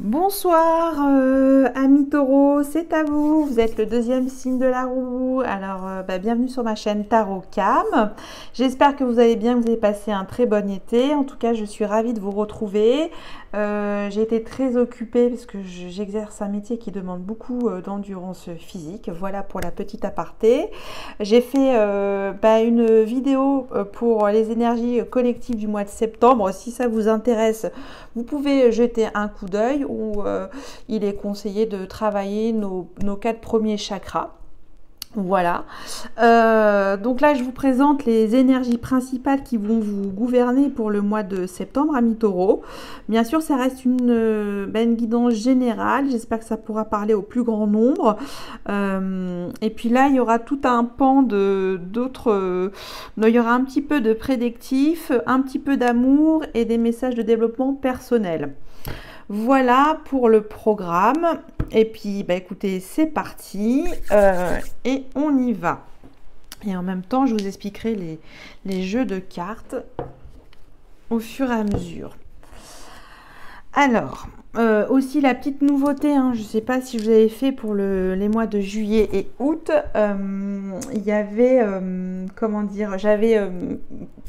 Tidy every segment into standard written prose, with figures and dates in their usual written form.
Bonsoir, amis taureaux, c'est à vous, vous êtes le deuxième signe de la roue. Alors, bienvenue sur ma chaîne Tarot Cam. J'espère que vous allez bien, que vous avez passé un très bon été. En tout cas, je suis ravie de vous retrouver. J'ai été très occupée parce que j'exerce un métier qui demande beaucoup d'endurance physique. Voilà pour la petite aparté. J'ai fait une vidéo pour les énergies collectives du mois de septembre. Si ça vous intéresse, vous pouvez jeter un coup d'œil où il est conseillé de travailler nos 4 premiers chakras. Voilà, donc là je vous présente les énergies principales qui vont vous gouverner pour le mois de septembre, amis taureaux. Bien sûr, ça reste une guidance générale, j'espère que ça pourra parler au plus grand nombre. Et puis là, il y aura tout un pan d'autres... il y aura un petit peu de prédictif, un petit peu d'amour et des messages de développement personnel. Voilà pour le programme. Et puis, écoutez, c'est parti et on y va. Et en même temps, je vous expliquerai les jeux de cartes au fur et à mesure. Alors, aussi la petite nouveauté, je ne sais pas si je vous avais fait pour les mois de juillet et août, il y avait, j'avais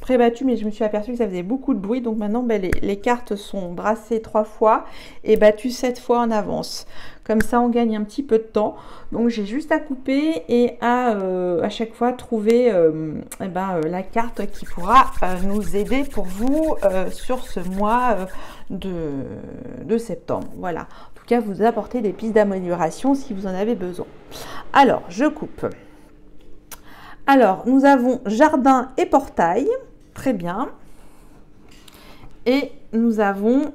prébattu, mais je me suis aperçue que ça faisait beaucoup de bruit, donc maintenant les cartes sont brassées 3 fois et battues 7 fois en avance. Comme ça, on gagne un petit peu de temps. Donc, j'ai juste à couper et à chaque fois trouver la carte qui pourra nous aider pour vous sur ce mois de septembre. Voilà. En tout cas, vous apportez des pistes d'amélioration si vous en avez besoin. Alors, je coupe. Alors, nous avons jardin et portail. Très bien. Et nous avons...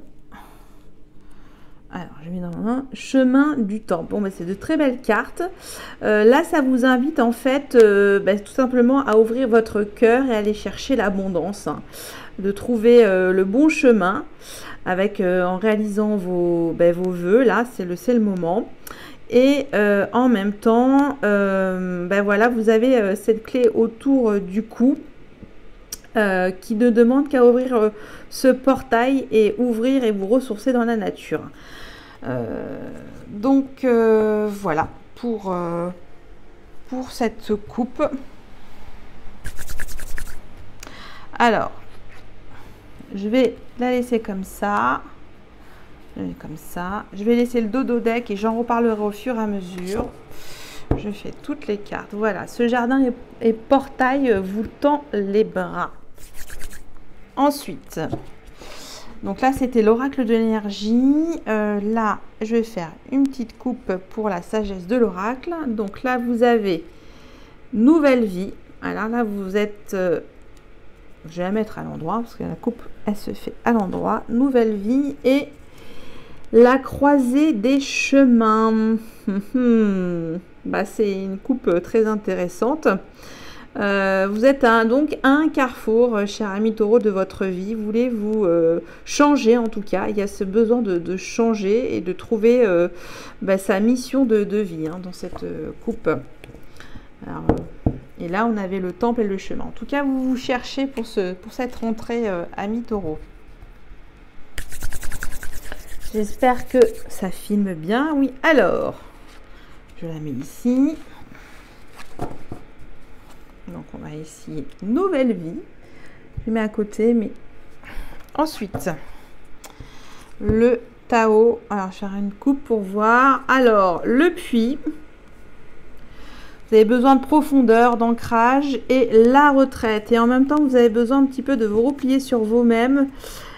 Alors, je mets dans ma main chemin du temps. Bon, c'est de très belles cartes. Là, ça vous invite en fait tout simplement à ouvrir votre cœur et aller chercher l'abondance. De trouver le bon chemin avec en réalisant vos vœux. Là, c'est le moment. Et en même temps, voilà, vous avez cette clé autour du cou. Qui ne demande qu'à ouvrir ce portail et ouvrir et vous ressourcer dans la nature. Voilà pour cette coupe. Alors, je vais la laisser comme ça. Je vais laisser le dodo deck et j'en reparlerai au fur et à mesure. Je fais toutes les cartes. Voilà, ce jardin et portail vous tend les bras. Ensuite, donc là, c'était l'oracle de l'énergie. Là, je vais faire une petite coupe pour la sagesse de l'oracle. Donc là, vous avez nouvelle vie. Alors là, vous êtes... je vais la mettre à l'endroit parce que la coupe, elle se fait à l'endroit. Nouvelle vie et la croisée des chemins. C'est une coupe très intéressante. Vous êtes donc à un carrefour, cher ami taureau, de votre vie. Vous voulez vous changer, en tout cas. Il y a ce besoin de changer et de trouver sa mission de vie dans cette coupe. Alors, et là, on avait le temple et le chemin. En tout cas, vous cherchez pour cette rentrée, ami taureau. J'espère que ça filme bien. Oui, alors, je la mets ici. Donc, on va essayer nouvelle vie. Je mets à côté, mais ensuite, le Tao. Alors, je vais faire une coupe pour voir. Alors, le puits. Vous avez besoin de profondeur, d'ancrage et la retraite. Et en même temps, vous avez besoin un petit peu de vous replier sur vous-même,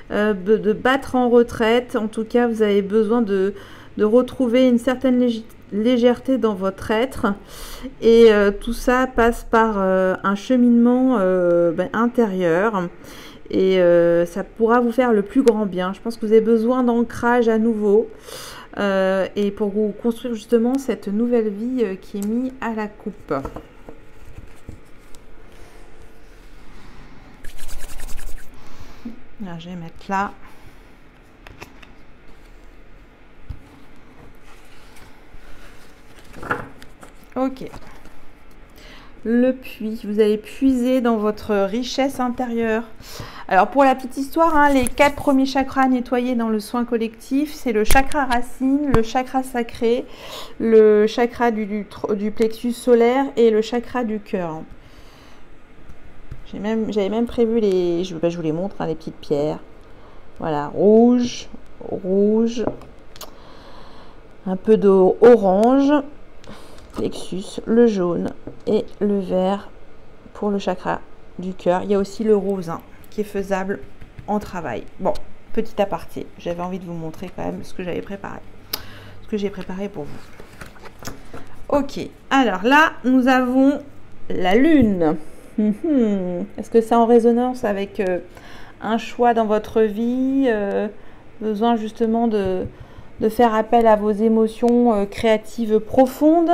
de battre en retraite. En tout cas, vous avez besoin de retrouver une certaine légèreté dans votre être. Et tout ça passe par un cheminement intérieur. Et ça pourra vous faire le plus grand bien. Je pense que vous avez besoin d'ancrage à nouveau. Et pour vous construire justement cette nouvelle vie qui est mise à la coupe. Alors, je vais mettre là. Ok. Le puits, vous allez puiser dans votre richesse intérieure. Alors pour la petite histoire, hein, les 4 premiers chakras nettoyés dans le soin collectif, c'est le chakra racine, le chakra sacré, le chakra du plexus solaire et le chakra du cœur. J'avais même prévu les... je vous les montre, hein, les petites pierres. Voilà, rouge, rouge, un peu d'orange, plexus, le jaune et le vert pour le chakra du cœur. Il y a aussi le rose, hein, qui est faisable en travail. Bon, petit aparté, j'avais envie de vous montrer quand même ce que j'avais préparé. Ce que j'ai préparé pour vous. Ok, alors là, nous avons la lune. Est-ce que c'est en résonance avec un choix dans votre vie, besoin justement de faire appel à vos émotions créatives profondes?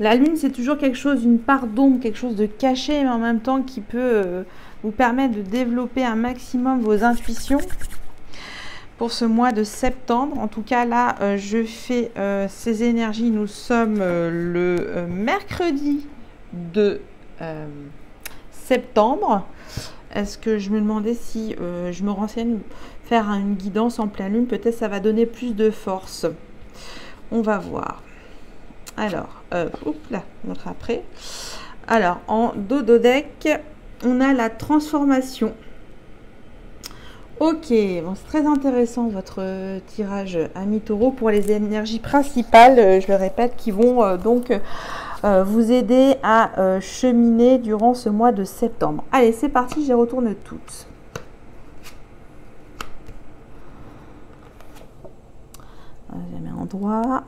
La lune, c'est toujours quelque chose, une part d'ombre, quelque chose de caché, mais en même temps qui peut vous permettre de développer un maximum vos intuitions pour ce mois de septembre. En tout cas, là, je fais ces énergies. Nous sommes le mercredi de septembre. Est-ce que je me demandais si je me renseigne, faire une guidance en pleine lune, peut-être ça va donner plus de force. On va voir. Alors, là, notre après. Alors, en dodo-deck, on a la transformation. Ok, bon, c'est très intéressant votre tirage ami taureau pour les énergies principales, je le répète, qui vont donc vous aider à cheminer durant ce mois de septembre. Allez, c'est parti, je les retourne toutes. Je les mets en droit.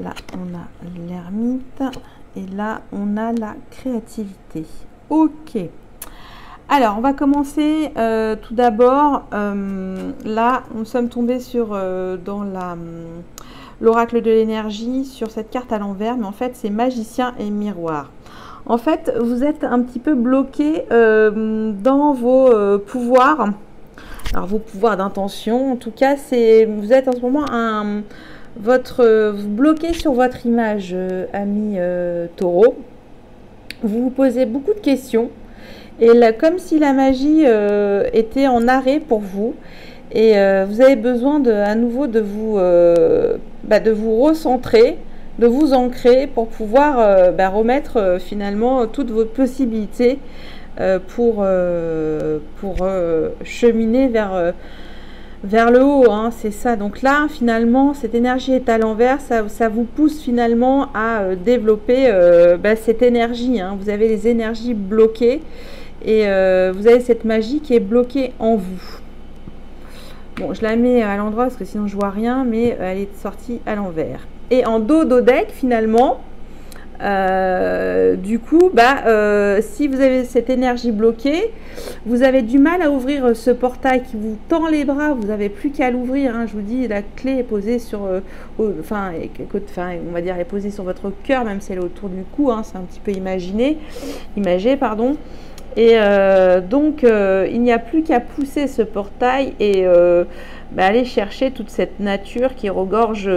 Là, on a l'ermite. Et là, on a la créativité. Ok. Alors, on va commencer tout d'abord. Là, nous sommes tombés sur dans l'oracle de l'énergie, sur cette carte à l'envers. Mais en fait, c'est magicien et miroir. En fait, vous êtes un petit peu bloqué dans vos pouvoirs. Alors, vos pouvoirs d'intention. En tout cas, vous êtes en ce moment vous bloquez sur votre image, ami taureau. Vous vous posez beaucoup de questions. Et là, comme si la magie était en arrêt pour vous. Et vous avez besoin à nouveau de vous recentrer, de vous ancrer pour pouvoir remettre finalement toutes vos possibilités pour cheminer vers le haut, hein, c'est ça. Donc là, finalement, cette énergie est à l'envers. Ça vous pousse finalement à développer cette énergie. Hein. Vous avez les énergies bloquées et vous avez cette magie qui est bloquée en vous. Bon, je la mets à l'endroit parce que sinon je vois rien, mais elle est sortie à l'envers. Et en dodo-deck, finalement, du coup, si vous avez cette énergie bloquée, vous avez du mal à ouvrir ce portail qui vous tend les bras. Vous n'avez plus qu'à l'ouvrir. Hein, je vous dis, la clé est posée sur, on va dire, elle est posée sur votre cœur, même si elle est autour du cou. Hein, c'est un petit peu imagé, pardon. Et donc, il n'y a plus qu'à pousser ce portail et aller chercher toute cette nature qui regorge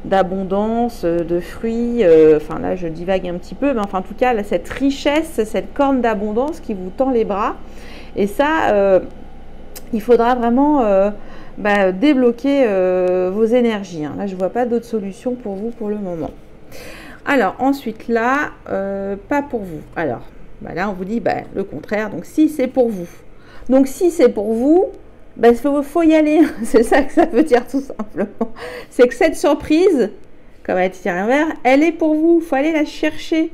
d'abondance, de fruits. Enfin, là, je divague un petit peu, mais enfin, en tout cas, là, cette richesse, cette corne d'abondance qui vous tend les bras. Et ça, il faudra vraiment débloquer vos énergies. Hein. Là, je ne vois pas d'autre solution pour vous pour le moment. Alors, ensuite, là, pas pour vous. Alors, là, on vous dit le contraire. Donc, si c'est pour vous. Donc, si c'est pour vous, faut y aller. C'est ça que ça veut dire tout simplement. C'est que cette surprise, comme elle est tirée en vert, elle est pour vous. Il faut aller la chercher.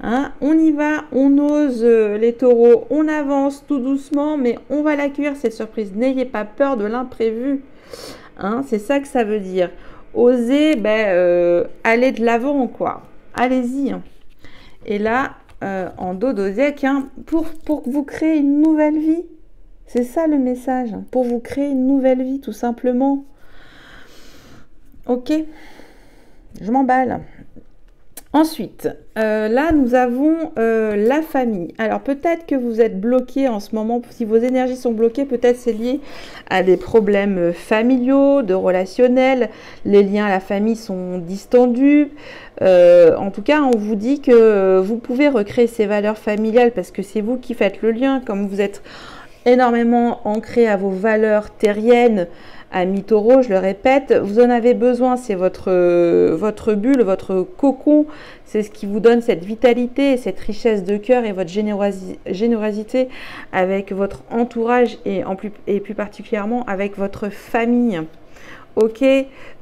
Hein, on y va, on ose les taureaux, on avance tout doucement, mais on va l'accueillir cette surprise. N'ayez pas peur de l'imprévu. Hein, c'est ça que ça veut dire. Osez aller de l'avant, quoi. Allez-y. Hein. Et là, en dodo-deck, hein, pour vous créer une nouvelle vie. C'est ça le message. Pour vous créer une nouvelle vie, tout simplement. Ok. Je m'emballe. Ensuite, là, nous avons la famille. Alors, peut-être que vous êtes bloqué en ce moment. Si vos énergies sont bloquées, peut-être c'est lié à des problèmes familiaux, de relationnels. Les liens à la famille sont distendus. En tout cas, on vous dit que vous pouvez recréer ces valeurs familiales parce que c'est vous qui faites le lien. Comme vous êtes énormément ancré à vos valeurs terriennes, amis taureaux, je le répète, vous en avez besoin, c'est votre bulle, votre cocon, c'est ce qui vous donne cette vitalité, cette richesse de cœur et votre générosité avec votre entourage et plus particulièrement avec votre famille. Ok,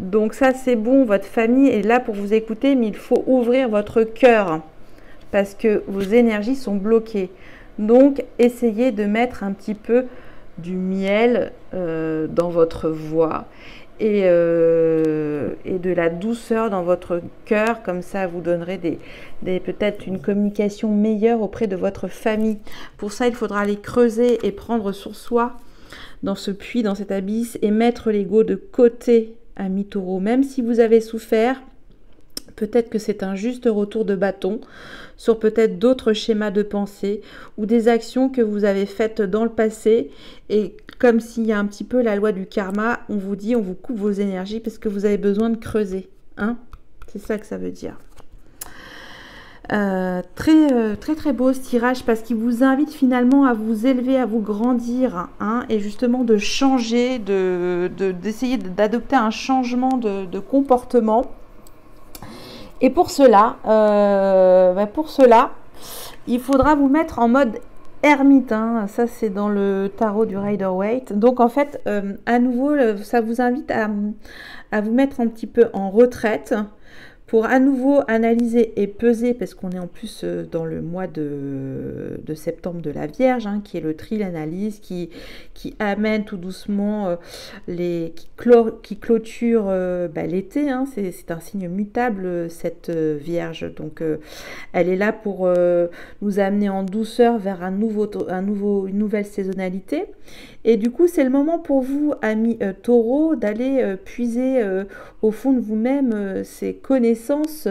donc ça c'est bon, votre famille est là pour vous écouter, mais il faut ouvrir votre cœur parce que vos énergies sont bloquées. Donc essayez de mettre un petit peu du miel dans votre voix et de la douceur dans votre cœur, comme ça vous donnerez peut-être une communication meilleure auprès de votre famille. Pour ça, il faudra aller creuser et prendre sur soi dans ce puits, dans cet abysse et mettre l'ego de côté, amis taureaux. Même si vous avez souffert, peut-être que c'est un juste retour de bâton sur peut-être d'autres schémas de pensée ou des actions que vous avez faites dans le passé. Et comme s'il y a un petit peu la loi du karma, on vous dit, on vous coupe vos énergies parce que vous avez besoin de creuser. Hein, c'est ça que ça veut dire. Très beau ce tirage parce qu'il vous invite finalement à vous élever, à vous grandir, hein, et justement de changer, d'essayer d'adopter un changement de comportement. Et pour cela, il faudra vous mettre en mode ermite. Hein. Ça, c'est dans le tarot du Rider-Waite. Donc, en fait, à nouveau, ça vous invite à vous mettre un petit peu en retraite pour à nouveau analyser et peser, parce qu'on est en plus dans le mois de septembre de la Vierge, hein, qui est le tri, l'analyse, qui amène tout doucement, qui clôture l'été. Hein, c'est un signe mutable, cette Vierge. Donc, elle est là pour nous amener en douceur vers une nouvelle saisonnalité. Et du coup, c'est le moment pour vous, amis taureaux, d'aller puiser au fond de vous-même ces connaissances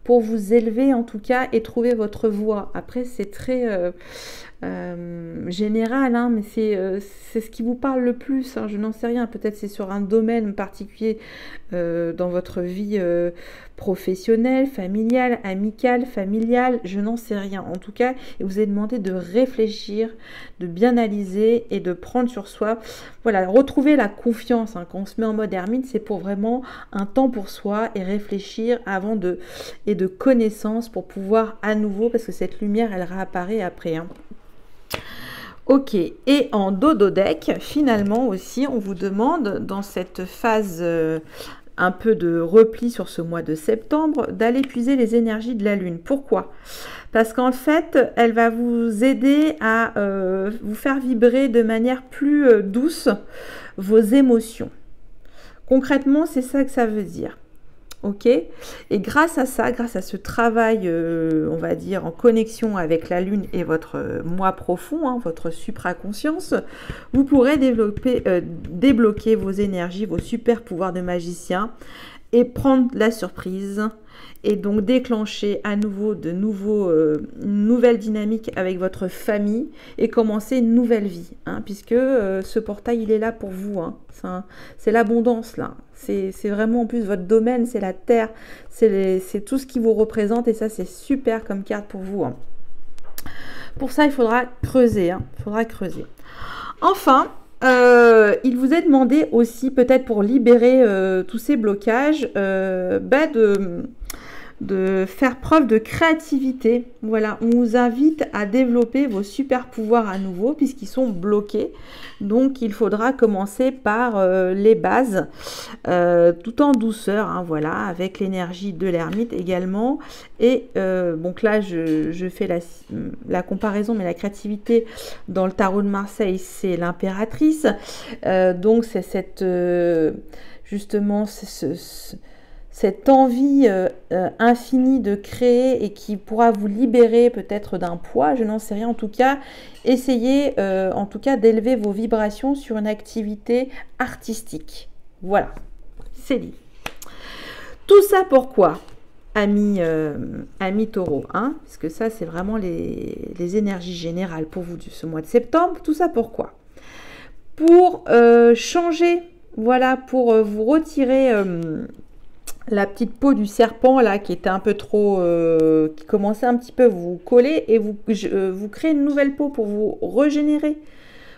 pour vous élever en tout cas et trouver votre voie. Après, c'est très général, hein, mais c'est ce qui vous parle le plus. Hein, je n'en sais rien. Peut-être c'est sur un domaine particulier dans votre vie professionnelle, familiale, amicale, familiale. Je n'en sais rien. En tout cas, il vous est demandé de réfléchir, de bien analyser et de prendre sur soi. Voilà, retrouver la confiance. Hein, quand on se met en mode ermite, c'est pour vraiment un temps pour soi et réfléchir et de connaissance pour pouvoir à nouveau, parce que cette lumière, elle réapparaît après. Hein. Ok, et en dodo deck, finalement aussi, on vous demande dans cette phase un peu de repli sur ce mois de septembre, d'aller puiser les énergies de la Lune. Pourquoi ? Parce qu'en fait, elle va vous aider à vous faire vibrer de manière plus douce vos émotions. Concrètement, c'est ça que ça veut dire. Ok, et grâce à ça, grâce à ce travail, on va dire, en connexion avec la Lune et votre moi profond, hein, votre supraconscience, vous pourrez débloquer vos énergies, vos super pouvoirs de magicien et prendre la surprise et donc déclencher à nouveau une nouvelle dynamique avec votre famille et commencer une nouvelle vie, hein, puisque ce portail, il est là pour vous. Hein. C'est l'abondance, là. C'est vraiment, en plus, votre domaine, c'est la terre, c'est tout ce qui vous représente et ça, c'est super comme carte pour vous. Hein. Pour ça, il faudra creuser. Hein. Il faudra creuser. Enfin, il vous est demandé aussi, peut-être pour libérer tous ces blocages, de faire preuve de créativité. Voilà, on vous invite à développer vos super pouvoirs à nouveau puisqu'ils sont bloqués. Donc, il faudra commencer par les bases, tout en douceur, hein, voilà, avec l'énergie de l'ermite également. Et donc là, je fais la comparaison, mais la créativité dans le tarot de Marseille, c'est l'impératrice. Donc, c'est cette envie infinie de créer et qui pourra vous libérer peut-être d'un poids, je n'en sais rien. En tout cas, essayez en tout cas d'élever vos vibrations sur une activité artistique. Voilà, c'est dit. Tout ça pourquoi ? amis taureau, hein, parce que ça, c'est vraiment les énergies générales pour vous de ce mois de septembre. Tout ça pourquoi? Pour changer, voilà, pour vous retirer la petite peau du serpent, là, qui était un peu trop, qui commençait un petit peu à vous coller, et vous créez une nouvelle peau pour vous régénérer,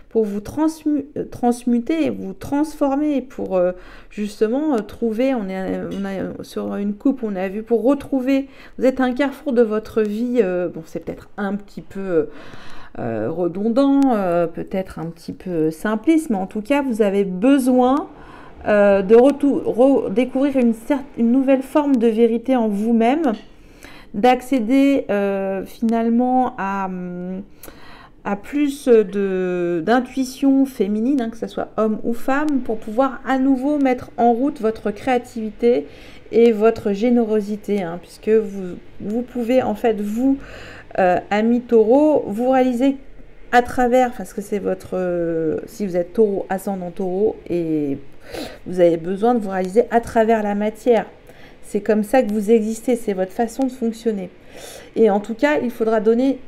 pour vous transmuter et vous transformer, pour justement trouver, on a sur une coupe, on a vu, pour retrouver, vous êtes à un carrefour de votre vie, bon c'est peut-être un petit peu redondant, peut-être un petit peu simpliste, mais en tout cas vous avez besoin de redécouvrir une nouvelle forme de vérité en vous-même, d'accéder finalement à plus d'intuition féminine, hein, que ce soit homme ou femme, pour pouvoir à nouveau mettre en route votre créativité et votre générosité, hein, puisque vous pouvez en fait, vous, amis taureau, vous réaliser à travers, parce que c'est votre, si vous êtes taureau, ascendant taureau, et vous avez besoin de vous réaliser à travers la matière. C'est comme ça que vous existez, c'est votre façon de fonctionner. Et en tout cas, il faudra donner,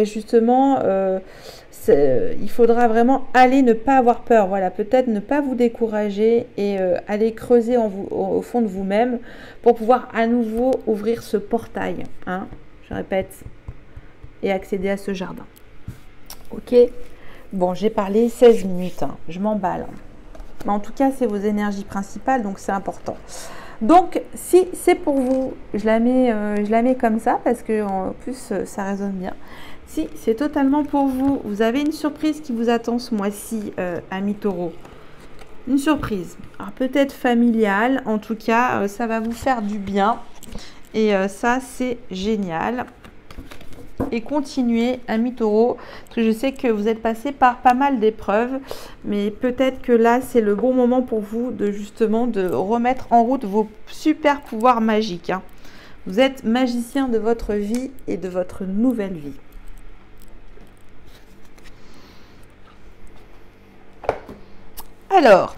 justement, il faudra vraiment aller, ne pas avoir peur. Voilà, peut-être ne pas vous décourager et aller creuser au fond de vous-même pour pouvoir à nouveau ouvrir ce portail, hein, je répète, et accéder à ce jardin. Ok, bon, j'ai parlé 16 minutes, hein, je m'emballe. Mais en tout cas, c'est vos énergies principales, donc c'est important. Donc, si c'est pour vous, je la mets comme ça parce que en plus, ça résonne bien. Si c'est totalement pour vous, vous avez une surprise qui vous attend ce mois-ci, amis taureau. Une surprise, alors peut-être familiale, en tout cas, ça va vous faire du bien. Et ça, c'est génial. Et continuez, amis taureau, parce que je sais que vous êtes passé par pas mal d'épreuves, mais peut-être que là c'est le bon moment pour vous de justement de remettre en route vos super pouvoirs magiques, hein. Vous êtes magicien de votre vie et de votre nouvelle vie. Alors,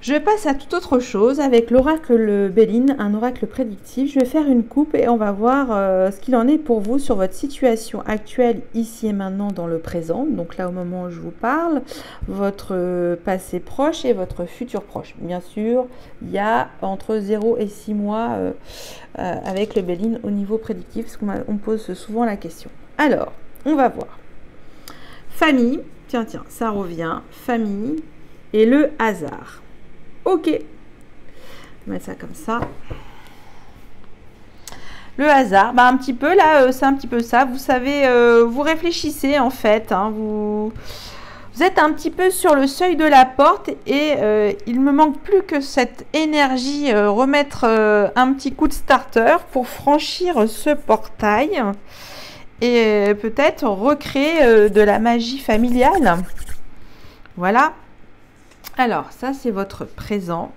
je passe à toute autre chose avec l'oracle Béline, un oracle prédictif. Je vais faire une coupe et on va voir ce qu'il en est pour vous sur votre situation actuelle ici et maintenant dans le présent. Donc là au moment où je vous parle, votre passé proche et votre futur proche. Bien sûr, il y a entre 0 et 6 mois avec le Béline au niveau prédictif, parce qu'on pose souvent la question. Alors, on va voir. Famille, tiens, ça revient. Famille et le hasard. Ok, on va mettre ça comme ça. Le hasard, un petit peu là, c'est un petit peu ça. Vous savez, vous réfléchissez en fait, hein, vous êtes un petit peu sur le seuil de la porte et il me manque plus que cette énergie, remettre un petit coup de starter pour franchir ce portail et peut-être recréer de la magie familiale. Voilà. Alors, ça, c'est votre présent.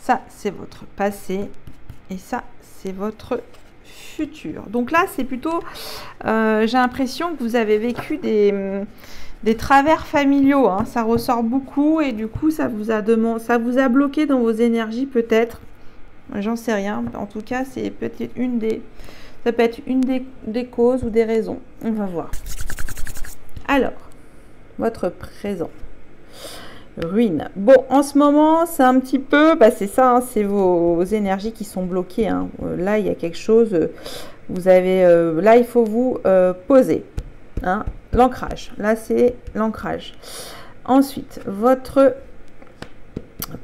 Ça, c'est votre passé. Et ça, c'est votre futur. Donc là, c'est plutôt... j'ai l'impression que vous avez vécu des travers familiaux, hein. Ça ressort beaucoup et du coup, ça vous a bloqué dans vos énergies peut-être. J'en sais rien. En tout cas, c'est peut-être ça peut être une des causes ou des raisons. On va voir. Alors, votre présent. Ruine. Bon, en ce moment, c'est un petit peu, c'est ça, hein, c'est vos énergies qui sont bloquées, hein. Là, il y a quelque chose, vous avez, là, il faut vous poser, hein, l'ancrage. Là, c'est l'ancrage. Ensuite, votre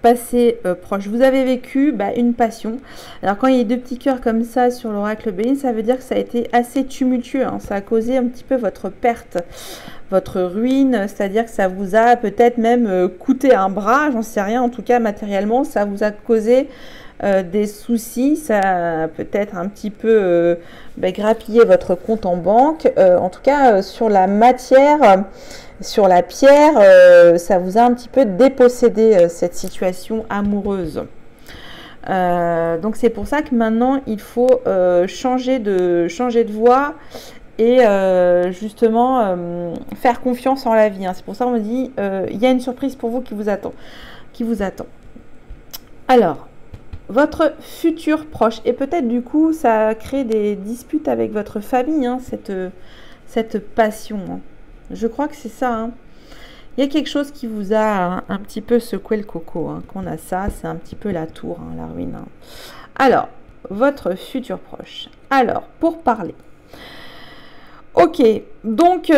passé proche. Vous avez vécu une passion. Alors, quand il y a deux petits cœurs comme ça sur l'oracle Béline, ça veut dire que ça a été assez tumultueux, hein. Ça a causé un petit peu votre perte, votre ruine, c'est-à-dire que ça vous a peut-être même coûté un bras, j'en sais rien, en tout cas matériellement, ça vous a causé des soucis, ça a peut-être un petit peu grappillé votre compte en banque, en tout cas sur la matière, sur la pierre, ça vous a un petit peu dépossédé cette situation amoureuse. Donc c'est pour ça que maintenant il faut changer de voie et justement faire confiance en la vie, hein. C'est pour ça qu'on me dit il y a une surprise pour vous qui vous attend. Alors, votre futur proche. Et peut-être du coup, ça crée des disputes avec votre famille, hein, cette passion. Hein. Je crois que c'est ça. Hein. Il y a quelque chose qui vous a un petit peu secoué le coco. Hein. Qu'on a ça, c'est un petit peu la tour, hein, la ruine. Hein. Alors, votre futur proche. Alors, pour parler. Ok, donc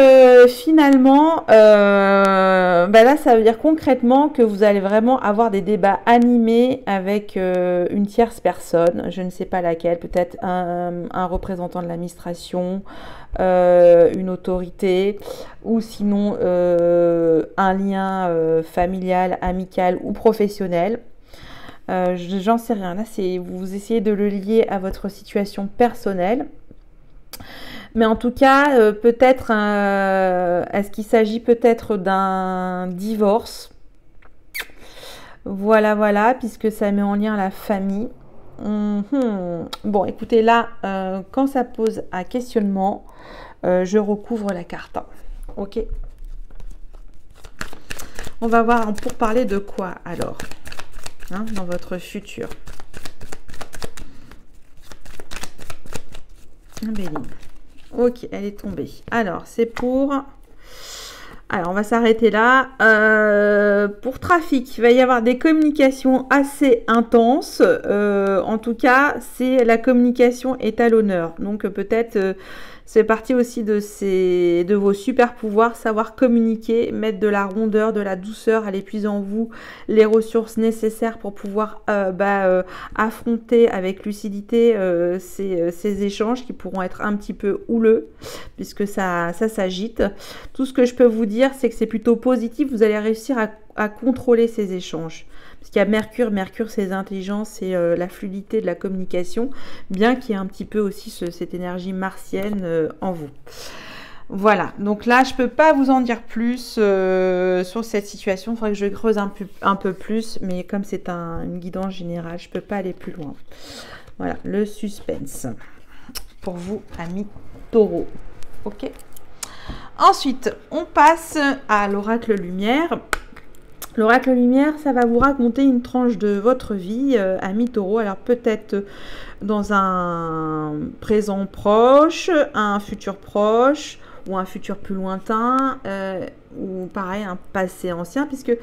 finalement, là, ça veut dire concrètement que vous allez vraiment avoir des débats animés avec une tierce personne, je ne sais pas laquelle, peut-être un représentant de l'administration, une autorité, ou sinon un lien familial, amical ou professionnel. J'en sais rien, là, vous essayez de le lier à votre situation personnelle. Mais en tout cas, peut-être, est-ce qu'il s'agit peut-être d'un divorce? Voilà, voilà, puisque ça met en lien la famille. Bon, écoutez, là, quand ça pose un questionnement, je recouvre la carte. Ok. On va voir pour parler de quoi alors, hein, dans votre futur. Un bélier. Ok, elle est tombée. Alors, c'est pour... Alors, on va s'arrêter là. Pour trafic, il va y avoir des communications assez intenses. En tout cas, la communication est à l'honneur. Donc, peut-être... c'est partie aussi de vos super pouvoirs, savoir communiquer, mettre de la rondeur, de la douceur, aller puiser en vous les ressources nécessaires pour pouvoir affronter avec lucidité ces échanges qui pourront être un petit peu houleux puisque ça s'agite. Tout ce que je peux vous dire, c'est que c'est plutôt positif. Vous allez réussir à contrôler ces échanges. Parce qu'il y a Mercure, c'est l'intelligence, c'est la fluidité de la communication, bien qu'il y ait un petit peu aussi cette énergie martienne en vous. Voilà, donc là, je ne peux pas vous en dire plus sur cette situation. Il faudrait que je creuse un peu plus, mais comme c'est une guidance générale, je ne peux pas aller plus loin. Voilà, le suspense pour vous, amis taureaux. Ok. Ensuite, on passe à l'oracle lumière. L'oracle lumière, ça va vous raconter une tranche de votre vie, amis taureaux. Alors peut-être dans un présent proche, un futur proche ou un futur plus lointain, ou pareil, un passé ancien, puisque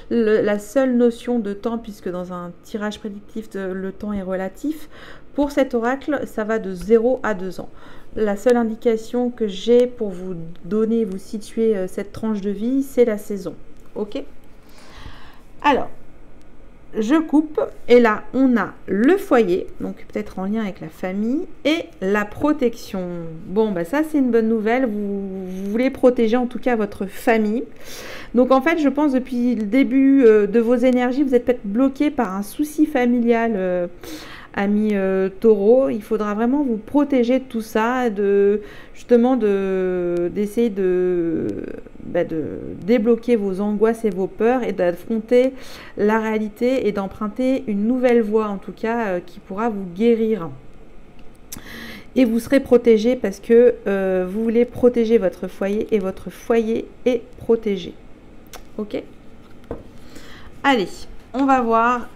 la seule notion de temps, puisque dans un tirage prédictif, le temps est relatif, pour cet oracle, ça va de 0 à 2 ans. La seule indication que j'ai pour vous donner, vous situer cette tranche de vie, c'est la saison. Ok ? Alors, je coupe et là, on a le foyer, donc peut-être en lien avec la famille, et la protection. Bon, ça, c'est une bonne nouvelle. Vous voulez protéger en tout cas votre famille. Donc, en fait, je pense depuis le début de vos énergies, vous êtes peut-être bloqué par un souci familial, amis taureaux. Il faudra vraiment vous protéger de tout ça, d'essayer de débloquer vos angoisses et vos peurs et d'affronter la réalité et d'emprunter une nouvelle voie, en tout cas, qui pourra vous guérir. Et vous serez protégé parce que vous voulez protéger votre foyer et votre foyer est protégé. Ok ? Allez, on va voir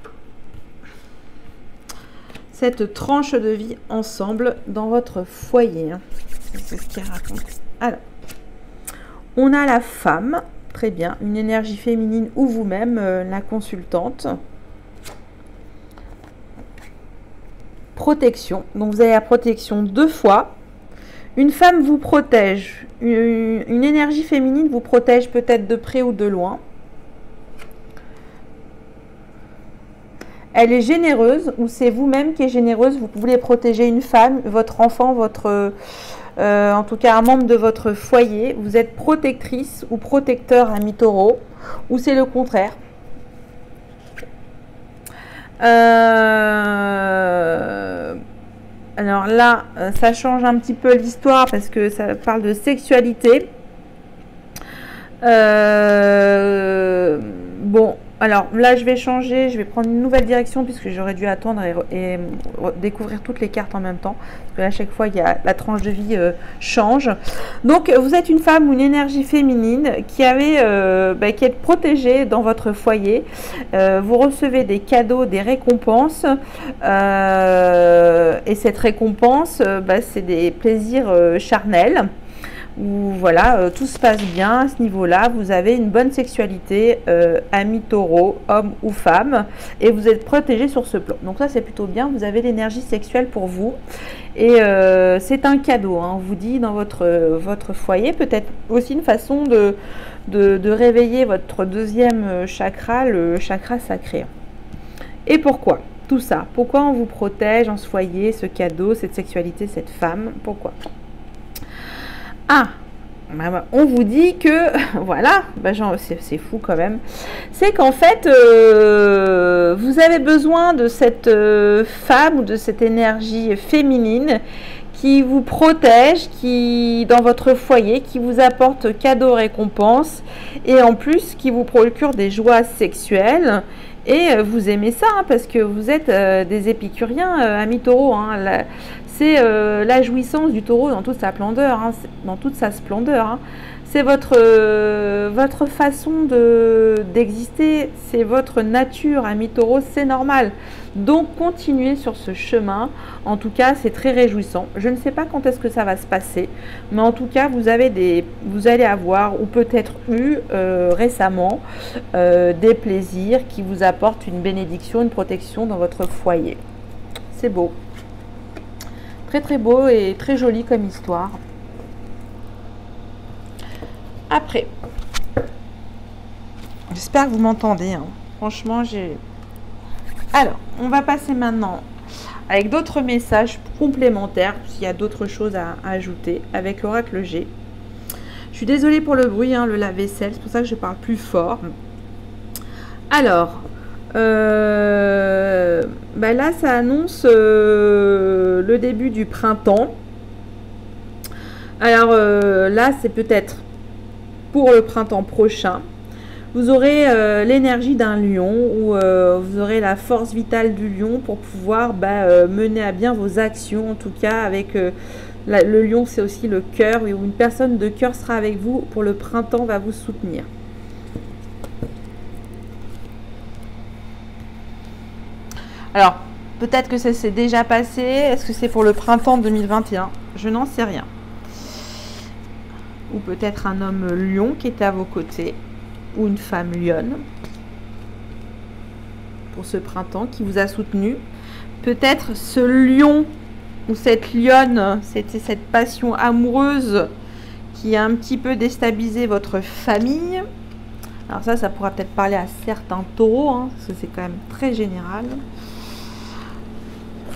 cette tranche de vie ensemble dans votre foyer. C'est ce qu'il raconte. Alors, on a la femme, très bien, une énergie féminine ou vous-même, la consultante. Protection, donc vous avez la protection 2 fois. Une femme vous protège, une énergie féminine vous protège peut-être de près ou de loin. Elle est généreuse ou c'est vous-même qui est généreuse. Vous voulez protéger une femme, votre enfant, en tout cas un membre de votre foyer. Vous êtes protectrice ou protecteur, amis taureaux, ou c'est le contraire. Alors là, ça change un petit peu l'histoire parce que ça parle de sexualité. Bon. alors là je vais changer, je vais prendre une nouvelle direction puisque j'aurais dû attendre et découvrir toutes les cartes en même temps. Parce que là, à chaque fois, il y a, la tranche de vie change. Donc vous êtes une femme ou une énergie féminine qui qui est protégée dans votre foyer. Vous recevez des cadeaux, des récompenses. Et cette récompense, c'est des plaisirs charnels. Où voilà, tout se passe bien à ce niveau-là, vous avez une bonne sexualité, amis taureau, homme ou femme, et vous êtes protégé sur ce plan. Donc ça c'est plutôt bien, vous avez l'énergie sexuelle pour vous, et c'est un cadeau, hein, on vous dit dans votre foyer, peut-être aussi une façon de réveiller votre deuxième chakra, le chakra sacré. Et pourquoi tout ça? Pourquoi on vous protège en ce foyer, ce cadeau, cette sexualité, cette femme? Pourquoi? Ah, on vous dit que, voilà, c'est fou quand même, c'est qu'en fait, vous avez besoin de cette femme ou de cette énergie féminine qui vous protège, qui dans votre foyer, qui vous apporte cadeaux, récompenses, et en plus qui vous procure des joies sexuelles. Et vous aimez ça, hein, parce que vous êtes des épicuriens, amis taureaux, hein, c'est la jouissance du taureau dans toute sa splendeur, hein, dans toute sa splendeur. Hein. C'est votre façon d'exister, c'est votre nature, ami taureau, c'est normal. Donc continuez sur ce chemin. En tout cas, c'est très réjouissant. Je ne sais pas quand est-ce que ça va se passer, mais en tout cas, vous allez avoir ou peut-être eu récemment des plaisirs qui vous apportent une bénédiction, une protection dans votre foyer. C'est beau. Très très beau et très joli comme histoire. Après, j'espère que vous m'entendez. Hein. Franchement, Alors, on va passer maintenant avec d'autres messages complémentaires, s'il y a d'autres choses à ajouter, avec l'oracle G. Je suis désolée pour le bruit, hein, le lave-vaisselle, c'est pour ça que je parle plus fort. Alors, là, ça annonce le début du printemps. Alors là, c'est peut-être pour le printemps prochain. Vous aurez l'énergie d'un lion ou vous aurez la force vitale du lion pour pouvoir mener à bien vos actions. En tout cas, avec le lion, c'est aussi le cœur. Où une personne de cœur sera avec vous pour le printemps, va vous soutenir. Alors, peut-être que ça s'est déjà passé. Est-ce que c'est pour le printemps 2021? Je n'en sais rien. Ou peut-être un homme lion qui était à vos côtés. Ou une femme lionne. Pour ce printemps qui vous a soutenu. Peut-être ce lion ou cette lionne, c'était cette passion amoureuse qui a un petit peu déstabilisé votre famille. Alors ça pourra peut-être parler à certains taureaux, hein, parce que c'est quand même très général.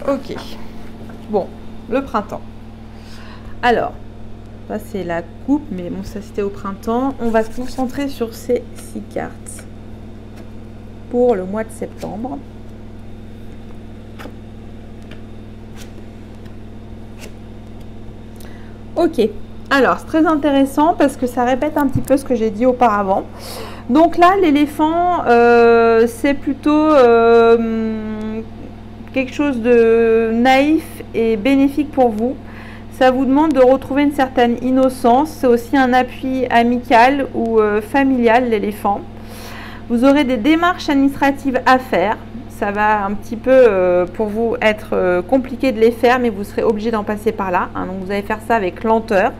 Ok, bon, le printemps. Alors, ça c'est la coupe, mais bon, ça c'était au printemps. On va se concentrer sur ces 6 cartes pour le mois de septembre. Ok, alors c'est très intéressant parce que ça répète un petit peu ce que j'ai dit auparavant. Donc là, l'éléphant, c'est plutôt quelque chose de naïf et bénéfique pour vous. Ça vous demande de retrouver une certaine innocence. C'est aussi un appui amical ou familial, l'éléphant. Vous aurez des démarches administratives à faire. Ça va un petit peu pour vous être compliqué de les faire, mais vous serez obligé d'en passer par là. Hein, donc vous allez faire ça avec lenteur.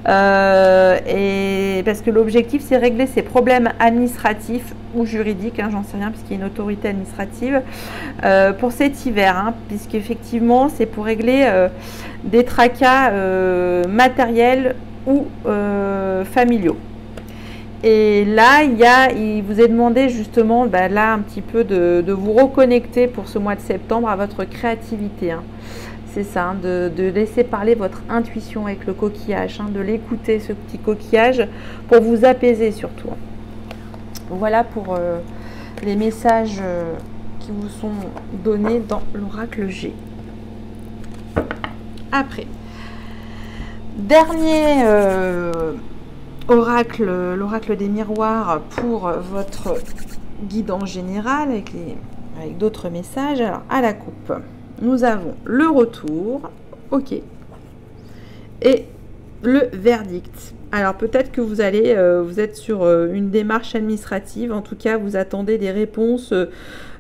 Et parce que l'objectif c'est régler ces problèmes administratifs ou juridiques, hein, j'en sais rien puisqu'il y a une autorité administrative pour cet hiver, hein, puisqu'effectivement c'est pour régler des tracas matériels ou familiaux. Et là, il vous est demandé justement, là un petit peu de vous reconnecter pour ce mois de septembre à votre créativité. Hein. C'est ça, hein, de laisser parler votre intuition avec le coquillage, hein, de l'écouter, ce petit coquillage, pour vous apaiser surtout. Voilà pour les messages qui vous sont donnés dans l'oracle G. Après, dernier oracle, l'oracle des miroirs pour votre guidance générale avec d'autres messages. Alors, à la coupe, nous avons le retour, ok, et le verdict. Alors, peut-être que vous êtes sur une démarche administrative. En tout cas, vous attendez des réponses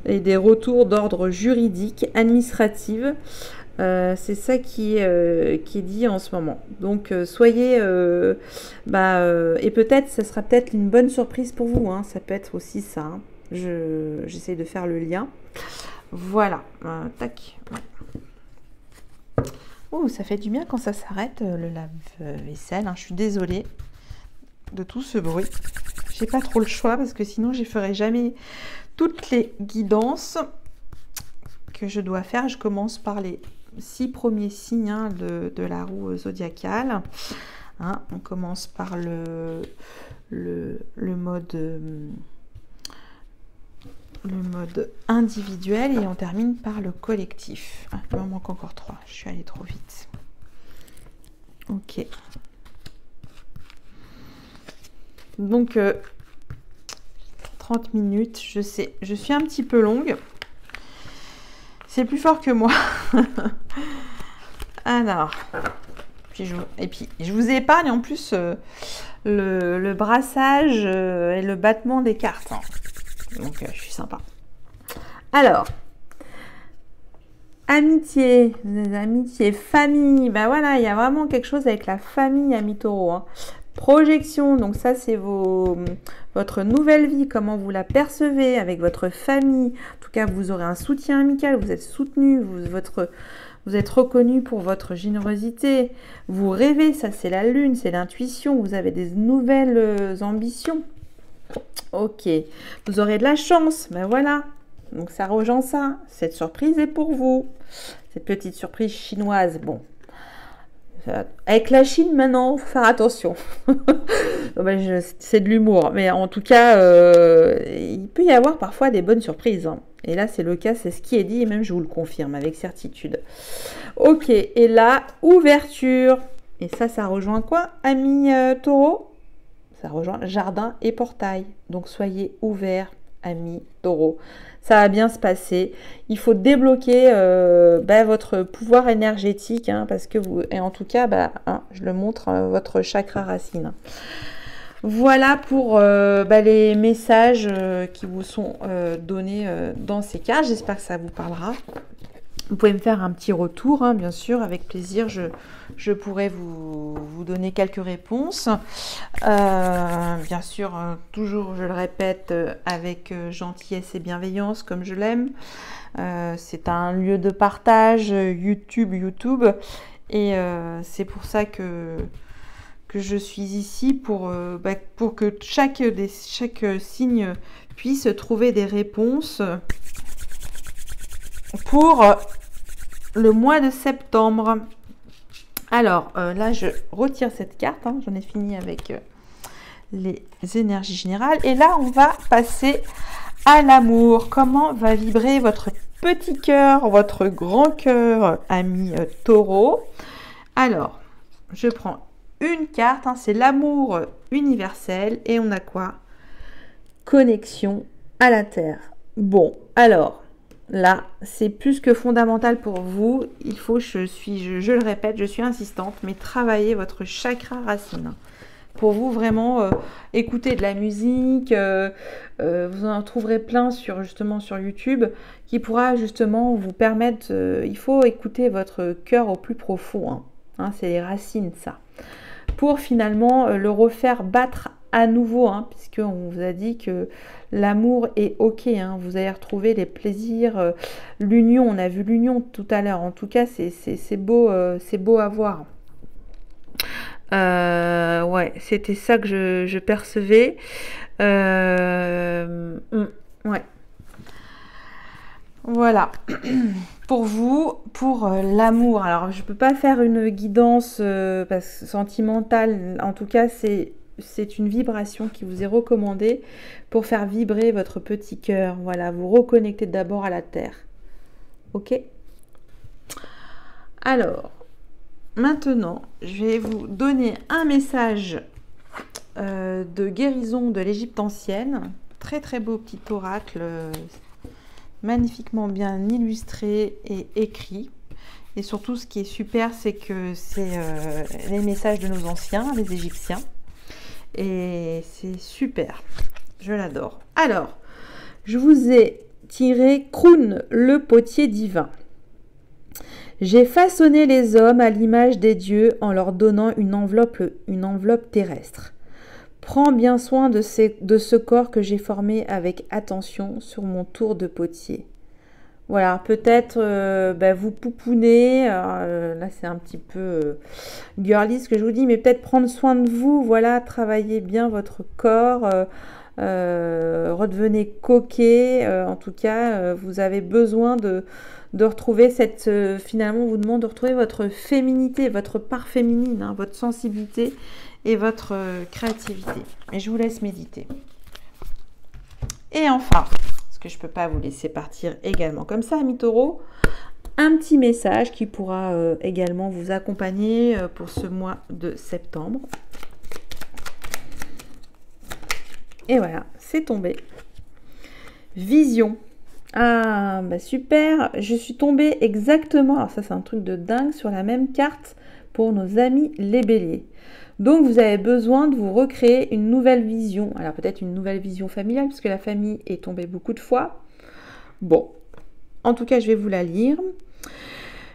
et des retours d'ordre juridique, administratif. C'est ça qui est dit en ce moment. Donc soyez et peut-être ça sera peut-être une bonne surprise pour vous, hein. Ça peut être aussi ça, hein. J'essaie de faire le lien. Voilà, tac. Oh, ça fait du bien quand ça s'arrête le lave-vaisselle, hein. Je suis désolée de tout ce bruit. J'ai pas trop le choix parce que sinon je ferai jamais toutes les guidances que je dois faire. Je commence par les 6 premiers signes, hein, de la roue zodiacale, hein. On commence par le mode individuel et on termine par le collectif. Ah, il m'en manque encore 3, je suis allée trop vite. Ok. Donc 30 minutes, je sais, je suis un petit peu longue. C'est plus fort que moi. Alors, puis je vous épargne en plus le brassage et le battement des cartes, hein. Donc, je suis sympa. Alors, amitié, famille. Ben voilà, il y a vraiment quelque chose avec la famille, amis taureaux, hein. Projection, donc ça c'est votre nouvelle vie, comment vous la percevez avec votre famille. En tout cas, vous aurez un soutien amical, vous êtes soutenu, vous êtes reconnu pour votre générosité. Vous rêvez, ça c'est la lune, c'est l'intuition, vous avez des nouvelles ambitions. Ok, vous aurez de la chance, ben voilà. Donc ça rejoint ça, cette surprise est pour vous. Cette petite surprise chinoise, bon. Avec la Chine maintenant, faut faire attention. C'est de l'humour, mais en tout cas, il peut y avoir parfois des bonnes surprises, hein. Et là, c'est le cas, c'est ce qui est dit, et même je vous le confirme avec certitude. Ok, et là, ouverture. Et ça rejoint quoi, amis taureaux? Ça rejoint jardin et portail. Donc soyez ouverts, amis taureaux. Ça va bien se passer. Il faut débloquer votre pouvoir énergétique, hein, parce que vous, et en tout cas, je le montre, votre chakra racine. Voilà pour les messages qui vous sont donnés dans ces cartes. J'espère que ça vous parlera. Vous pouvez me faire un petit retour, hein, bien sûr, avec plaisir. Je pourrais vous donner quelques réponses. Bien sûr, toujours, je le répète, avec gentillesse et bienveillance, comme je l'aime. C'est un lieu de partage, YouTube. Et c'est pour ça que je suis ici, pour que chaque signe puisse trouver des réponses pour le mois de septembre. Alors, là, je retire cette carte, hein, j'en ai fini avec les énergies générales. Et là, on va passer à l'amour. Comment va vibrer votre petit cœur, votre grand cœur, ami taureau? Alors, je prends une carte, hein, c'est l'amour universel. Et on a quoi? Connexion à la terre. Bon, alors... Là, c'est plus que fondamental pour vous. Il faut, je le répète, je suis insistante, mais travaillez votre chakra racine. Pour vous, vraiment, écouter de la musique, vous en trouverez plein sur YouTube, qui pourra justement vous permettre, il faut écouter votre cœur au plus profond, hein, c'est les racines, ça. Pour finalement le refaire battre à nouveau, hein, puisqu'on vous a dit que l'amour est ok, hein, vous allez retrouver les plaisirs, l'union, on a vu l'union tout à l'heure, en tout cas c'est beau à voir. Ouais, c'était ça que je percevais. Ouais. Voilà. Pour vous, pour l'amour, alors je peux pas faire une guidance sentimentale, en tout cas c'est une vibration qui vous est recommandée pour faire vibrer votre petit cœur. Voilà, vous reconnectez d'abord à la terre. Ok? Alors, maintenant, je vais vous donner un message de guérison de l'Égypte ancienne, très très beau petit oracle, magnifiquement bien illustré et écrit. Et surtout, ce qui est super, c'est que c'est les messages de nos anciens, les Égyptiens. Et c'est super. Je l'adore. Alors, je vous ai tiré Kroun, le potier divin. J'ai façonné les hommes à l'image des dieux en leur donnant une enveloppe terrestre. Prends bien soin de ce corps que j'ai formé avec attention sur mon tour de potier. Voilà, peut-être vous poupounez, là c'est un petit peu girly ce que je vous dis, mais peut-être prendre soin de vous, voilà, travaillez bien votre corps, redevenez coquet, en tout cas, vous avez besoin de retrouver finalement on vous demande de retrouver votre féminité, votre part féminine, hein, votre sensibilité et votre créativité. Et je vous laisse méditer. Et enfin, que je ne peux pas vous laisser partir également comme ça, amis taureaux, un petit message qui pourra également vous accompagner pour ce mois de septembre. Et voilà, c'est tombé. Vision. Ah, bah super, je suis tombée exactement, alors ça c'est un truc de dingue, sur la même carte pour nos amis les béliers. Donc, vous avez besoin de vous recréer une nouvelle vision. Alors, peut-être une nouvelle vision familiale, puisque la famille est tombée beaucoup de fois. Bon, en tout cas, je vais vous la lire.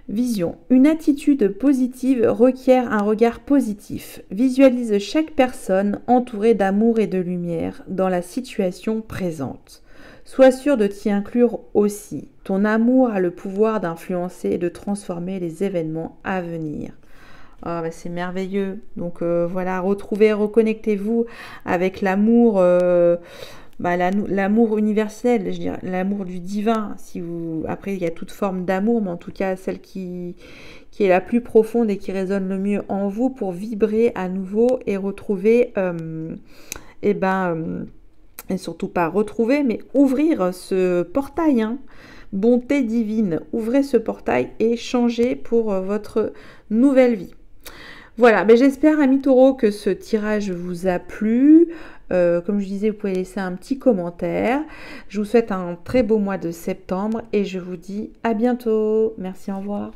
Vision. Une attitude positive requiert un regard positif. Visualise chaque personne entourée d'amour et de lumière dans la situation présente. Sois sûr de t'y inclure aussi. Ton amour a le pouvoir d'influencer et de transformer les événements à venir. Oh, bah c'est merveilleux. Donc voilà, reconnectez-vous avec l'amour, l'amour universel, je dirais, l'amour du divin. Après, il y a toute forme d'amour, mais en tout cas celle qui est la plus profonde et qui résonne le mieux en vous pour vibrer à nouveau et retrouver, et surtout pas retrouver, mais ouvrir ce portail, hein. Bonté divine, ouvrez ce portail et changez pour votre nouvelle vie. Voilà, j'espère, amis taureaux, que ce tirage vous a plu. Comme je disais, vous pouvez laisser un petit commentaire. Je vous souhaite un très beau mois de septembre et je vous dis à bientôt. Merci, au revoir.